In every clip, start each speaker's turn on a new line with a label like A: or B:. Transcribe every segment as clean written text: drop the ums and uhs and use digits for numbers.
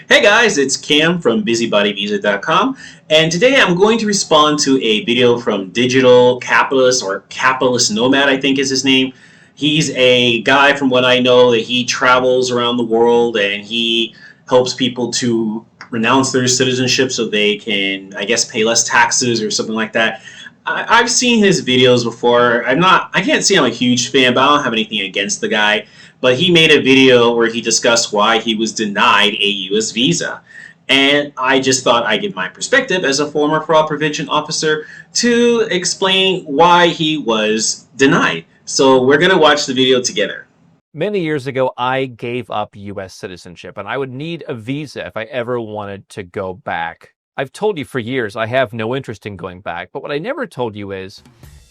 A: Hey guys, it's Cam from BusybodyVisa.com, and today I'm going to respond to a video from Digital Capitalist, or Capitalist Nomad, I think is his name. He's a guy, from what I know, that he travels around the world and he helps people to renounce their citizenship so they can, I guess, pay less taxes or something like that. I've seen his videos before. I can't say I'm a huge fan, but I don't have anything against the guy. But he made a video where he discussed why he was denied a U.S. visa. And I just thought I'd give my perspective as a former fraud prevention officer to explain why he was denied. So we're going to watch the video together.
B: Many years ago, I gave up U.S. citizenship, and I would need a visa if I ever wanted to go back. I've told you for years I have no interest in going back, but what I never told you is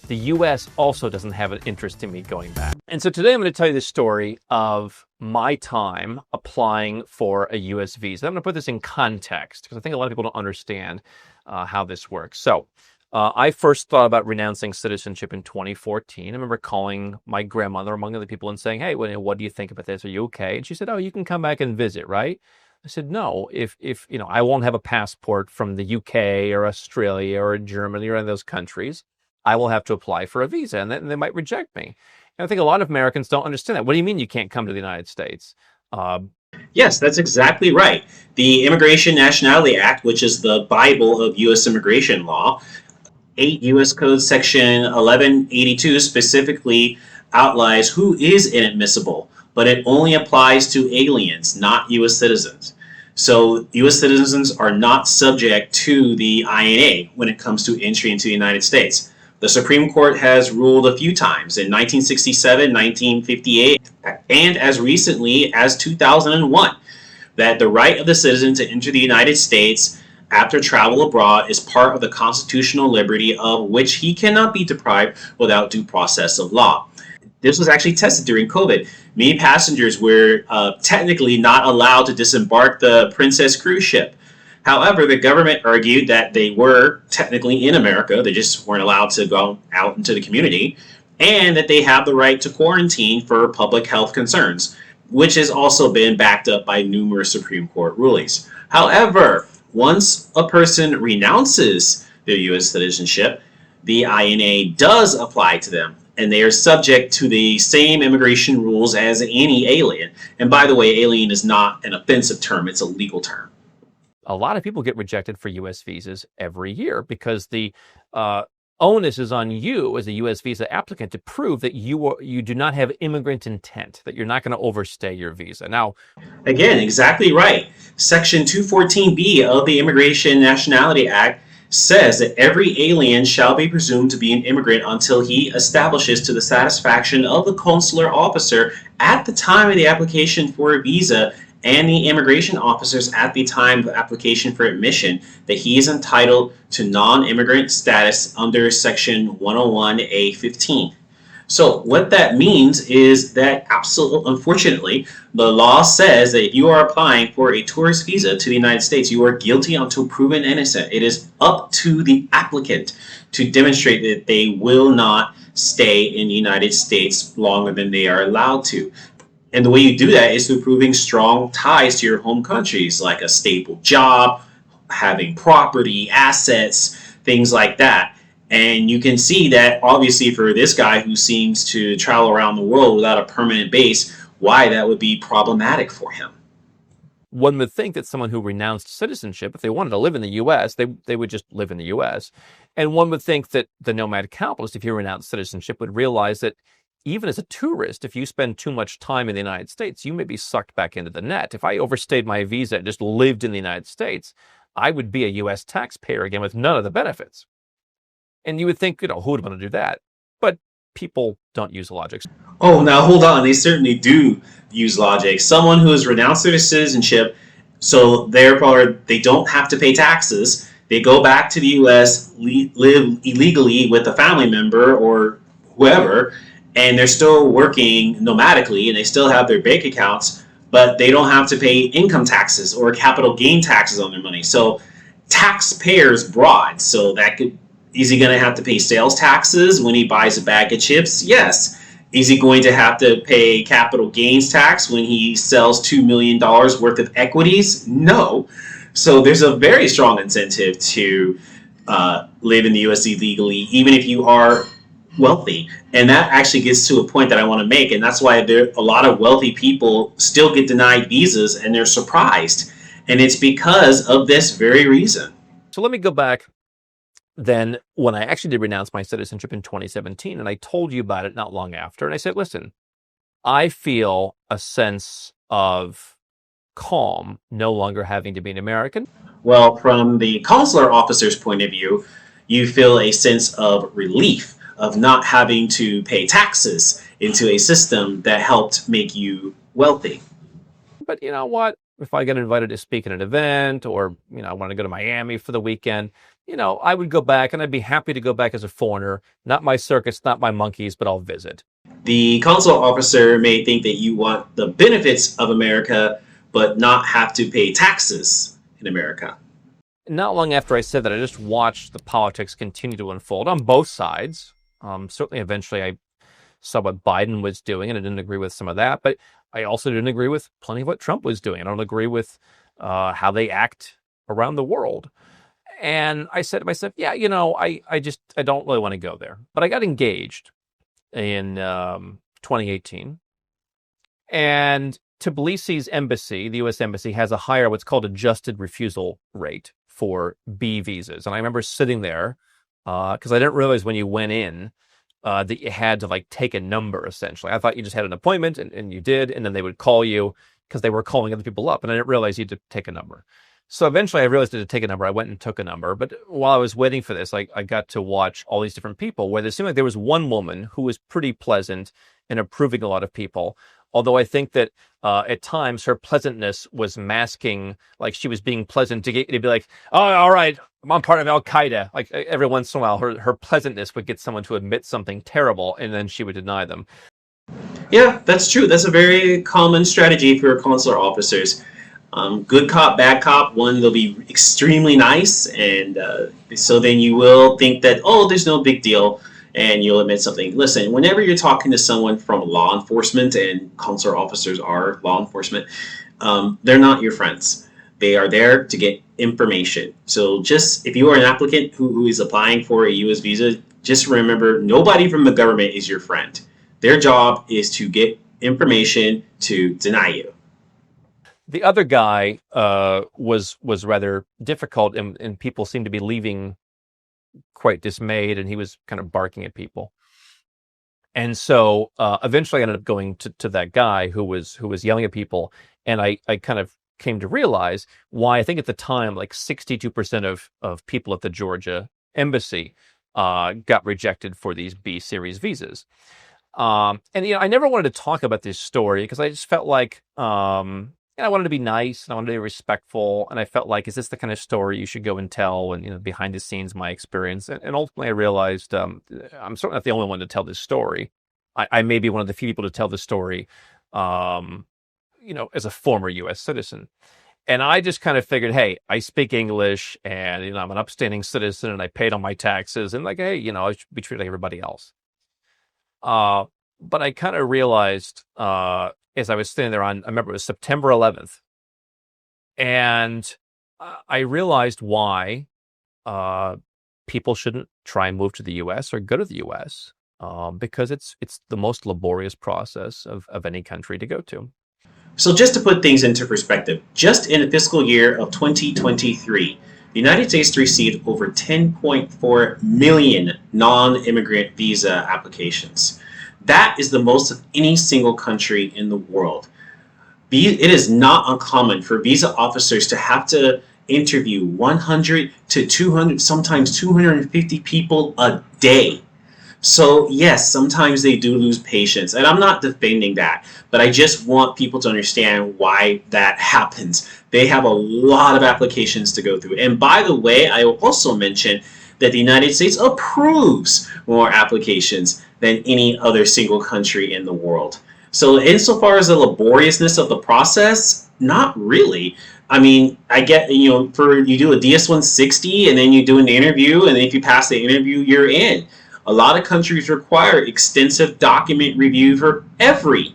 B: the U.S. also doesn't have an interest in me going back. And so today I'm going to tell you the story of my time applying for a U.S. visa. I'm going to put this in context because I think a lot of people don't understand how this works. So I first thought about renouncing citizenship in 2014. I remember calling my grandmother, among other people, and saying, hey, what do you think about this? Are you okay? And she said, oh, you can come back and visit, right? I said, no, if I won't have a passport from the UK or Australia or Germany or any of those countries, I will have to apply for a visa, and then they might reject me. And I think a lot of Americans don't understand that. What do you mean you can't come to the United States?
A: Yes, that's exactly right. The Immigration Nationality Act, which is the Bible of U.S. immigration law, 8 U.S. Code Section 1182 specifically outlines who is inadmissible, but it only applies to aliens, not U.S. citizens. So U.S. citizens are not subject to the INA when it comes to entry into the United States. The Supreme Court has ruled a few times in 1967, 1958, and as recently as 2001 that the right of the citizen to enter the United States after travel abroad is part of the constitutional liberty of which he cannot be deprived without due process of law. This was actually tested during COVID. Many passengers were technically not allowed to disembark the Princess cruise ship. However, the government argued that they were technically in America, they just weren't allowed to go out into the community, and that they have the right to quarantine for public health concerns, which has also been backed up by numerous Supreme Court rulings. However, once a person renounces their U.S. citizenship, the INA does apply to them, and they are subject to the same immigration rules as any alien. And by the way, alien is not an offensive term, it's a legal term.
B: A lot of people get rejected for U.S. visas every year because the onus is on you as a U.S. visa applicant to prove that you do not have immigrant intent, that you're not going to overstay your visa. Now,
A: again, exactly right. Section 214B of the Immigration Nationality Act says that every alien shall be presumed to be an immigrant until he establishes to the satisfaction of the consular officer at the time of the application for a visa and the immigration officers at the time of application for admission that he is entitled to non-immigrant status under Section 101A15. So what that means is that, absolutely, unfortunately, the law says that if you are applying for a tourist visa to the United States, you are guilty until proven innocent. It is up to the applicant to demonstrate that they will not stay in the United States longer than they are allowed to. And the way you do that is through proving strong ties to your home countries, like a stable job, having property, assets, things like that. And you can see that, obviously, for this guy who seems to travel around the world without a permanent base, why that would be problematic for him.
B: One would think that someone who renounced citizenship, if they wanted to live in the U.S., they would just live in the U.S. And one would think that the nomad capitalist, if you renounce citizenship, would realize that even as a tourist, if you spend too much time in the United States, you may be sucked back into the net. If I overstayed my visa and just lived in the United States, I would be a U.S. taxpayer again with none of the benefits. And you would think, who would want to do that? But people don't use logic.
A: Oh, now hold on. They certainly do use logic. Someone who has renounced their citizenship, so therefore they don't have to pay taxes. They go back to the U.S., live illegally with a family member or whoever, and they're still working nomadically and they still have their bank accounts, but they don't have to pay income taxes or capital gain taxes on their money. So taxpayers broad. So that could, is he going to have to pay sales taxes when he buys a bag of chips? Yes. Is he going to have to pay capital gains tax when he sells $2 million worth of equities? No. So there's a very strong incentive to live in the US illegally, even if you are wealthy. And that actually gets to a point that I want to make. And that's why a lot of wealthy people still get denied visas and they're surprised. And it's because of this very reason.
B: So let me go back then when I actually did renounce my citizenship in 2017, and I told you about it not long after. And I said, listen, I feel a sense of calm no longer having to be an American.
A: Well, from the consular officer's point of view, you feel a sense of relief of not having to pay taxes into a system that helped make you wealthy.
B: But you know what? If I get invited to speak at an event, or I want to go to Miami for the weekend, I would go back, and I'd be happy to go back as a foreigner. Not my circus, not my monkeys, but I'll visit.
A: The consular officer may think that you want the benefits of America, but not have to pay taxes in America.
B: Not long after I said that, I just watched the politics continue to unfold on both sides. Certainly, eventually, I saw what Biden was doing, and I didn't agree with some of that. But I also didn't agree with plenty of what Trump was doing. I don't agree with how they act around the world. And I said to myself, yeah, I don't really want to go there. But I got engaged in 2018. And Tbilisi's embassy, the U.S. embassy, has a higher what's called adjusted refusal rate for B visas. And I remember sitting there because I didn't realize when you went in that you had to take a number, essentially. I thought you just had an appointment and you did, and then they would call you because they were calling other people up. And I didn't realize you had to take a number. So eventually I realized I had to take a number. I went and took a number. But while I was waiting for this, I got to watch all these different people where it seemed like there was one woman who was pretty pleasant and approving a lot of people. Although I think that at times her pleasantness was masking, like she was being pleasant to be like, oh, all right, I'm part of Al-Qaeda. Like every once in a while, her pleasantness would get someone to admit something terrible, and then she would deny them.
A: Yeah, that's true. That's a very common strategy for consular officers. Good cop, bad cop. One, they'll be extremely nice, and so then you will think that, oh, there's no big deal, and you'll admit something. Listen, whenever you're talking to someone from law enforcement, and consular officers are law enforcement, they're not your friends. They are there to get information. So just if you are an applicant who is applying for a U.S. visa, just remember nobody from the government is your friend. Their job is to get information to deny you.
B: The other guy was rather difficult, and people seemed to be leaving quite dismayed, and he was kind of barking at people. And so eventually I ended up going to that guy who was yelling at people, and I kind of came to realize why I think at the time 62% of people at the Georgia embassy got rejected for these B series visas. And I never wanted to talk about this story because I just felt like I wanted to be nice and I wanted to be respectful, and I felt like, is this the kind of story you should go and tell? And behind the scenes, my experience, and ultimately, I realized I'm certainly not the only one to tell this story. I may be one of the few people to tell the story, as a former U.S. citizen. And I just kind of figured, hey, I speak English, and I'm an upstanding citizen, and I paid all my taxes, and hey, I should be treated like everybody else. But I kind of realized as I was sitting there I remember it was September 11th, and I realized why people shouldn't try and move to the U.S. or go to the U.S. Because it's the most laborious process of any country to go to.
A: So just to put things into perspective, just in the fiscal year of 2023, the United States received over 10.4 million non-immigrant visa applications. That is the most of any single country in the world. It is not uncommon for visa officers to have to interview 100 to 200, sometimes 250 people a day. So yes, sometimes they do lose patience, and I'm not defending that, but I just want people to understand why that happens. They have a lot of applications to go through. And by the way, I will also mention that the United States approves more applications than any other single country in the world. So insofar as the laboriousness of the process, not really. I mean, I get, you do a DS-160 and then you do an interview, and if you pass the interview, you're in. A lot of countries require extensive document review for every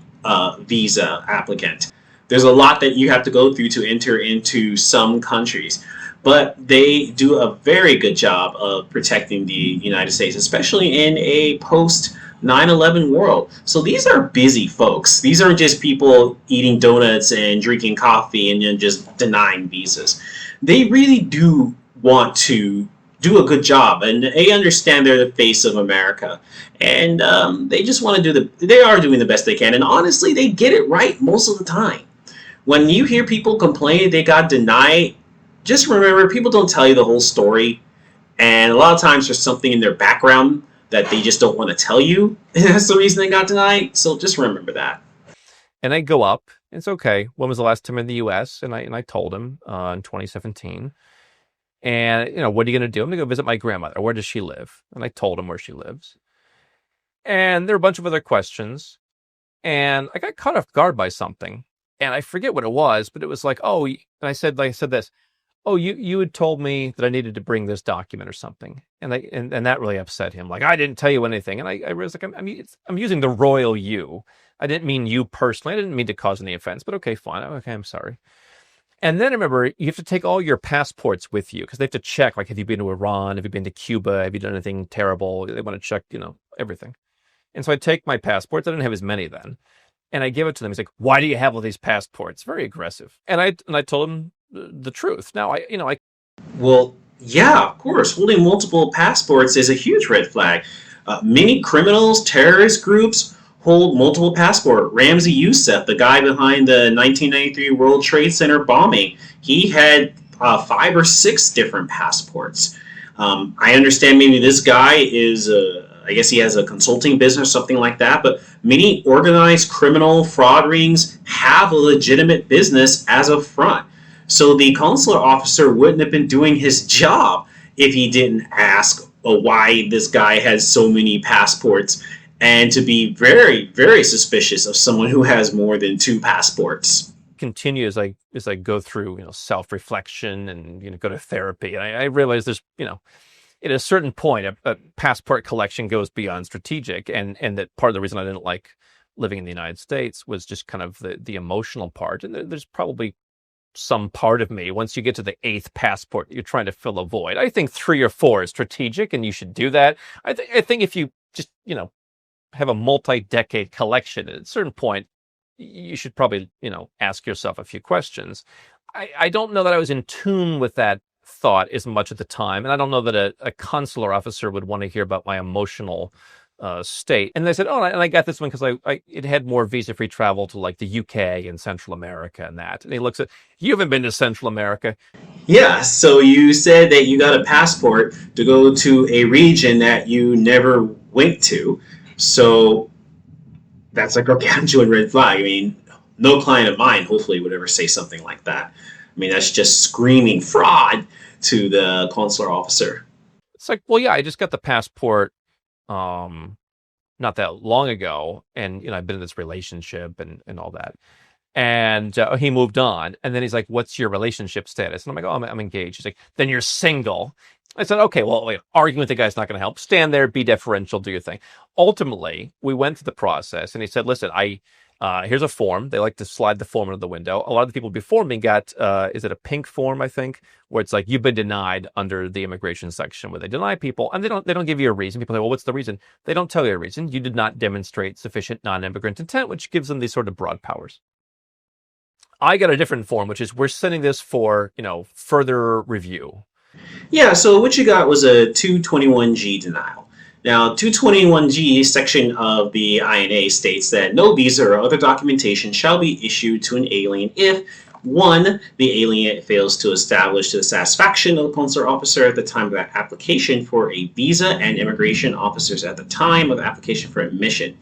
A: visa applicant. There's a lot that you have to go through to enter into some countries, but they do a very good job of protecting the United States, especially in a post 9/11 world. So these are busy folks. These aren't just people eating donuts and drinking coffee and then just denying visas. They really do want to do a good job, and they understand they're the face of America, and they just want to they are doing the best they can, and honestly, they get it right most of the time. When you hear people complain they got denied, just remember people don't tell you the whole story, and a lot of times there's something in their background that they just don't want to tell you, and that's the reason they got denied. So just remember that.
B: And I go up. It's okay. When was the last time in the U.S.? And I told him in 2017. And, what are you going to do? I'm going to go visit my grandmother. Where does she live? And I told him where she lives. And there were a bunch of other questions. And I got caught off guard by something. And I forget what it was, but it was like, oh, and I said this. Oh, you had told me that I needed to bring this document or something. And that really upset him. Like, I didn't tell you anything. And I was like, I'm using the royal you. I didn't mean you personally. I didn't mean to cause any offense, but okay, fine. Okay, I'm sorry. And then remember, you have to take all your passports with you because they have to check, like, have you been to Iran? Have you been to Cuba? Have you done anything terrible? They want to check, everything. And so I take my passports. I didn't have as many then. And I give it to them. He's like, why do you have all these passports? Very aggressive. And I told him the truth. Now,
A: Well, yeah, of course. Holding multiple passports is a huge red flag. Many criminals, terrorist groups hold multiple passports. Ramzi Youssef, the guy behind the 1993 World Trade Center bombing, he had 5 or 6 different passports. I understand maybe this guy is, I guess he has a consulting business, something like that, but many organized criminal fraud rings have a legitimate business as a front. So the consular officer wouldn't have been doing his job if he didn't ask why this guy has so many passports, and to be very, very suspicious of someone who has more than 2 passports.
B: Continue as I go through, self-reflection and, go to therapy. And I realize there's, at a certain point, a passport collection goes beyond strategic, and that part of the reason I didn't like living in the United States was just kind of the emotional part. And there's probably some part of me, once you get to the 8th passport, you're trying to fill a void. I think 3 or 4 is strategic, and you should do that. I think if you just, have a multi-decade collection, at a certain point, you should probably, ask yourself a few questions. I don't know that I was in tune with that thought as much at the time, and I don't know that a consular officer would want to hear about my emotional state. And they said, oh, and I got this one because it had more visa-free travel to like the UK and Central America and that. And he looks at, you haven't been to Central America.
A: Yeah, so you said that you got a passport to go to a region that you never went to. So that's a gargantuan red flag. I mean, no client of mine hopefully would ever say something like that. I mean, that's just screaming fraud to the consular officer.
B: It's like, well, yeah, I just got the passport not that long ago, and I've been in this relationship and all that. And he moved on, and then he's like, what's your relationship status? And I'm like, oh, I'm engaged. He's like, then you're single. I said, okay, well, wait, arguing with the guy's not going to help. Stand there, be deferential, do your thing. Ultimately, we went through the process, and he said, listen, here's a form. They like to slide the form into the window. A lot of the people before me got, is it a pink form, I think, where it's like, you've been denied under the immigration section, where they deny people, and they don't give you a reason. People say, well, what's the reason? They don't tell you a reason. You did not demonstrate sufficient non-immigrant intent, which gives them these sort of broad powers. I got a different form, which is, we're sending this for, further review.
A: Yeah, so what you got was a 221G denial. Now, 221G section of the INA states that no visa or other documentation shall be issued to an alien if 1. The alien fails to establish the satisfaction of the consular officer at the time of the application for a visa and immigration officers at the time of application for admission.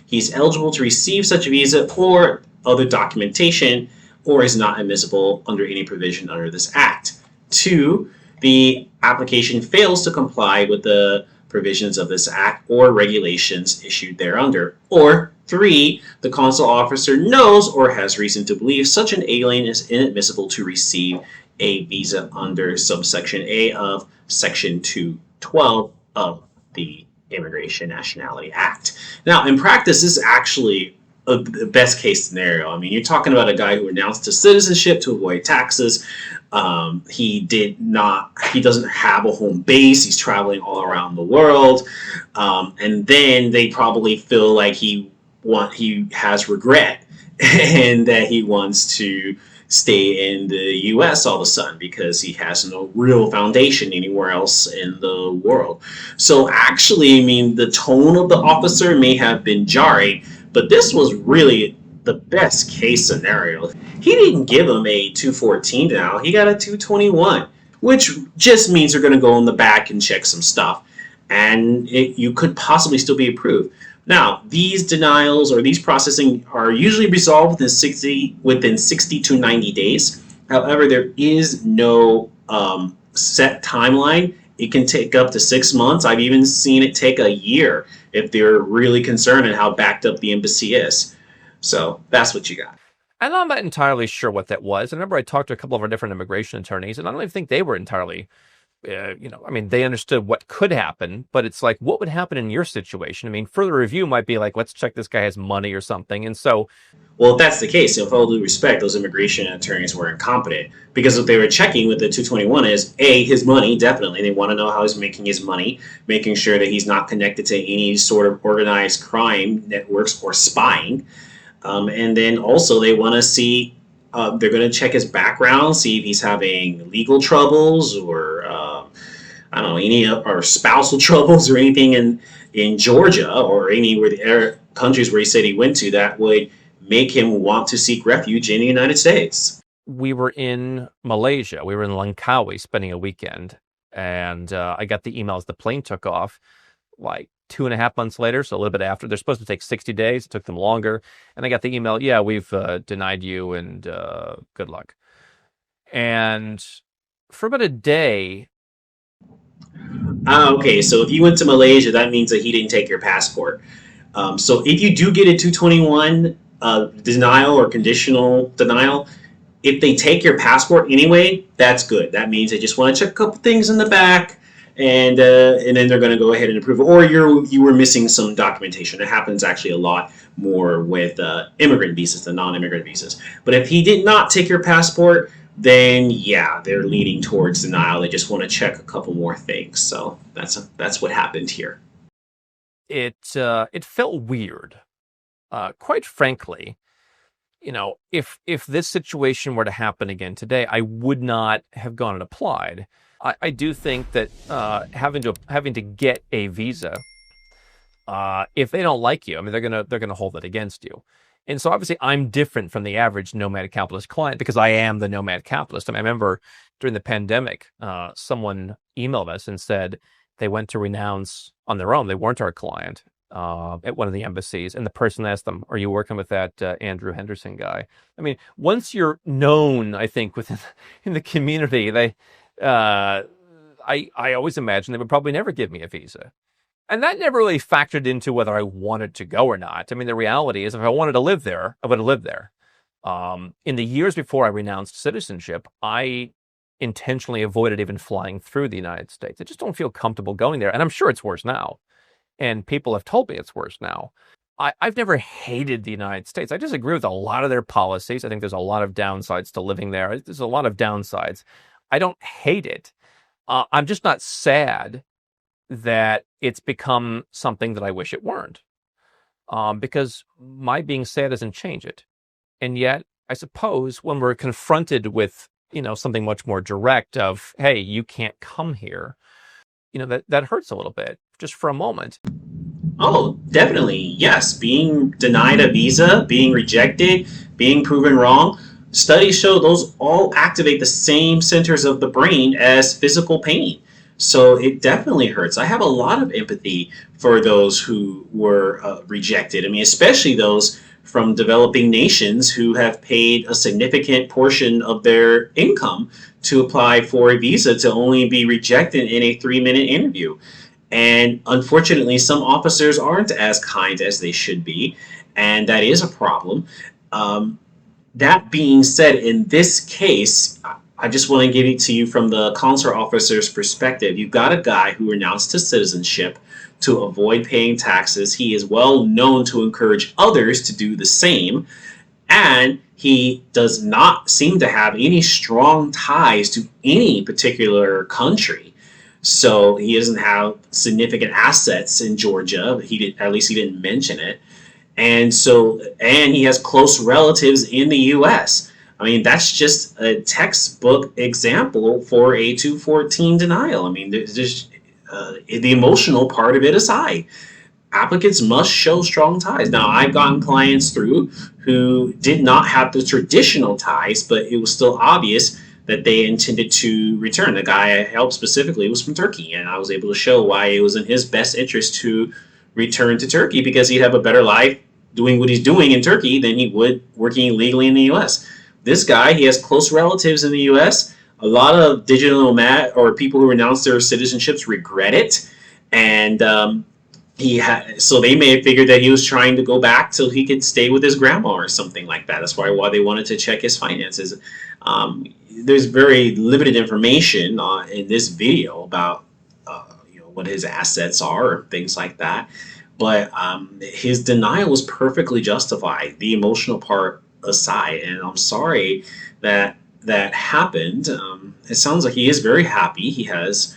A: He's eligible to receive such a visa or other documentation, or is not admissible under any provision under this act. 2. The application fails to comply with the provisions of this act or regulations issued thereunder. Or 3. The consular officer knows or has reason to believe such an alien is inadmissible to receive a visa under subsection A of section 212 of the Immigration Nationality Act. Now, in practice, this is actually the best case scenario. I mean, you're talking about a guy who renounced his citizenship to avoid taxes. He doesn't have a home base. He's traveling all around the world. And then they probably feel like he has regret and that he wants to stay in the US all of a sudden because he has no real foundation anywhere else in the world. So actually, I mean, the tone of the officer may have been jarring, but this was really the best case scenario. He didn't give him a 214 now, he got a 221, which just means they're going to go in the back and check some stuff. And you could possibly still be approved. Now, these denials or these processing are usually resolved within 60 to 90 days. However, there is no set timeline. It can take up to 6 months. I've even seen it take a year if they're really concerned and how backed up the embassy is. So that's what you got.
B: And I'm not entirely sure what that was. I remember I talked to a couple of our different immigration attorneys, and I don't even think they were entirely I mean, they understood what could happen, but it's like, what would happen in your situation? I mean, further review might be like, let's check this guy has money or something. And so,
A: well, if that's the case, with all due respect, those immigration attorneys were incompetent because what they were checking with the 221 is his money. Definitely, they want to know how he's making his money, making sure that he's not connected to any sort of organized crime networks or spying, and then also they want to see. They're going to check his background, see if he's having legal troubles or I don't know, any or spousal troubles or anything in Georgia or any where the countries where he said he went to that would make him want to seek refuge in the United States.
B: We were in Malaysia. We were in Langkawi spending a weekend, and I got the email as the plane took off, like 2.5 months later, so a little bit after. They're supposed to take 60 days. It took them longer. And I got the email, yeah, we've denied you and good luck. And for about a day.
A: Okay, so if you went to Malaysia, that means that he didn't take your passport. So if you do get a 221 denial or conditional denial, if they take your passport anyway, that's good. That means they just want to check a couple things in the back. And then they're going to go ahead and approve it. Or you were missing some documentation. It happens actually a lot more with immigrant visas than non-immigrant visas. But if he did not take your passport, then yeah, they're leaning towards denial. They just want to check a couple more things. So that's what happened here.
B: It felt weird, quite frankly. You know, if this situation were to happen again today, I would not have gone and applied. I do think that having to get a visa, if they don't like you, I mean, they're gonna hold it against you. And so obviously I'm different from the average Nomad Capitalist client because I am the Nomad Capitalist. I mean, I remember during the pandemic, someone emailed us and said they went to renounce on their own. They weren't our client at one of the embassies. And the person asked them, are you working with that Andrew Henderson guy? I mean, once you're known, I think, in the community, I always imagined they would probably never give me a visa. And that never really factored into whether I wanted to go or not. I mean, the reality is if I wanted to live there, I would have lived there. In the years before I renounced citizenship, I intentionally avoided even flying through the United States. I just don't feel comfortable going there. And I'm sure it's worse now. And people have told me it's worse now. I've never hated the United States. I disagree with a lot of their policies. I think there's a lot of downsides to living there. There's a lot of downsides. I don't hate it. I'm just not sad that it's become something that I wish it weren't. Because my being sad doesn't change it. And yet, I suppose when we're confronted with, something much more direct of, hey, you can't come here, that hurts a little bit just for a moment.
A: Oh, definitely. Yes. Being denied a visa, being rejected, being proven wrong. Studies show those all activate the same centers of the brain as physical pain. So it definitely hurts. I have a lot of empathy for those who were rejected. I mean, especially those from developing nations who have paid a significant portion of their income to apply for a visa to only be rejected in a 3-minute interview. And unfortunately, some officers aren't as kind as they should be, and that is a problem. That being said, in this case, I just want to give it to you from the consular officer's perspective. You've got a guy who renounced his citizenship to avoid paying taxes. He is well known to encourage others to do the same, and he does not seem to have any strong ties to any particular country. So he doesn't have significant assets in Georgia. At least he didn't mention it. And he has close relatives in the U.S. I mean, that's just a textbook example for a 214 denial. I mean, there's the emotional part of it aside, applicants must show strong ties. Now, I've gotten clients through who did not have the traditional ties, but it was still obvious that they intended to return. The guy I helped specifically was from Turkey, and I was able to show why it was in his best interest to return to Turkey, because he'd have a better life doing what he's doing in Turkey than he would working illegally in the U.S. This guy, he has close relatives in the U.S. A lot of digital nomad or people who renounce their citizenships regret it, and so they may have figured that he was trying to go back so he could stay with his grandma or something like that. That's why they wanted to check his finances. There's very limited information in this video about what his assets are or things like that. But his denial was perfectly justified, the emotional part aside. And I'm sorry that that happened. It sounds like he is very happy. He has,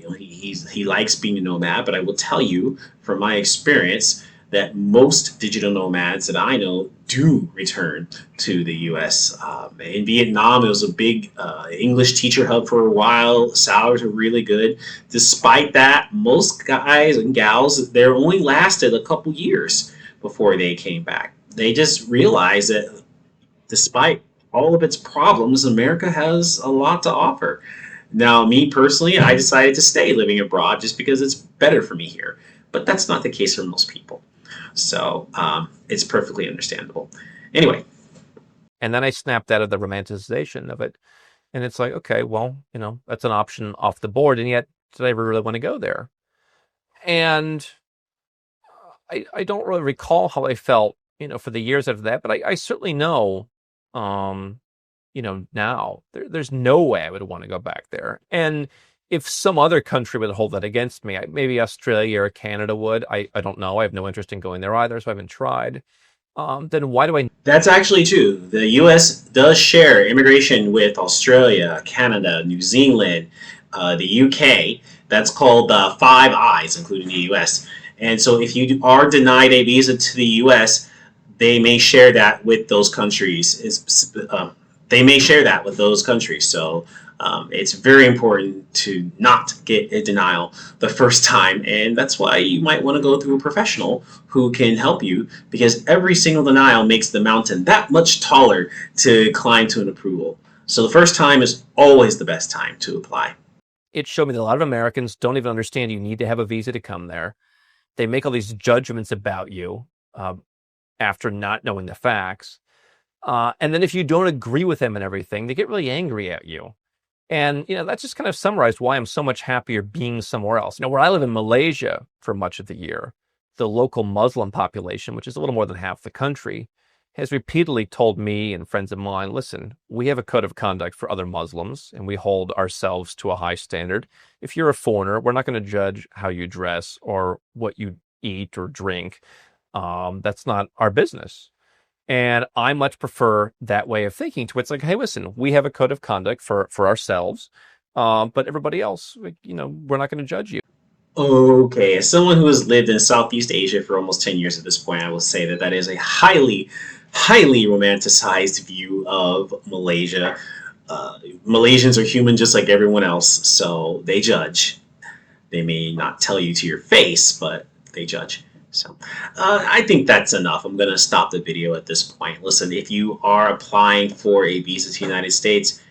A: he likes being a nomad. But I will tell you from my experience that most digital nomads that I know do return to the U.S. In Vietnam, it was a big English teacher hub for a while. Salaries were really good. Despite that, most guys and gals, they only lasted a couple years before they came back. They just realized that despite all of its problems, America has a lot to offer. Now, me personally, I decided to stay living abroad just because it's better for me here. But that's not the case for most people. So it's perfectly understandable. Anyway.
B: And then I snapped out of the romanticization of it. And it's like, okay, well, that's an option off the board. And yet, did I ever really want to go there? And I don't really recall how I felt, for the years after that. But I certainly know, now there's no way I would want to go back there. And if some other country would hold that against me, maybe Australia or Canada would. I don't know. I have no interest in going there either, so I haven't tried. Then why do I?
A: That's actually true. The U.S. does share immigration with Australia, Canada, New Zealand, the U.K. That's called the Five Eyes, including the U.S. And so if you are denied a visa to the U.S., they may share that with those countries. They may share that with those countries. So it's very important to not get a denial the first time, and that's why you might want to go through a professional who can help you, because every single denial makes the mountain that much taller to climb to an approval. So the first time is always the best time to apply.
B: It showed me that a lot of Americans don't even understand you need to have a visa to come there. They make all these judgments about you after not knowing the facts. And then if you don't agree with them and everything, they get really angry at you. And, that's just kind of summarized why I'm so much happier being somewhere else. Where I live in Malaysia for much of the year, the local Muslim population, which is a little more than half the country, has repeatedly told me and friends of mine, listen, we have a code of conduct for other Muslims, and we hold ourselves to a high standard. If you're a foreigner, we're not going to judge how you dress or what you eat or drink. That's not our business. And I much prefer that way of thinking to it's like, hey, listen, we have a code of conduct for ourselves, but everybody else, we're not going to judge you.
A: Okay, as someone who has lived in Southeast Asia for almost 10 years at this point, I will say that that is a highly, highly romanticized view of Malaysia. Malaysians are human just like everyone else, so they judge. They may not tell you to your face, but they judge. So I think that's enough. I'm going to stop the video at this point. Listen, if you are applying for a visa to the United States,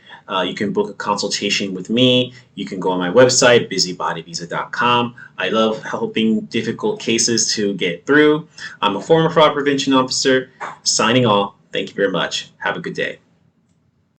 A: you can book a consultation with me. You can go on my website, busybodivisa.com. I love helping difficult cases to get through. I'm a former fraud prevention officer. Signing off. Thank you very much. Have a good day.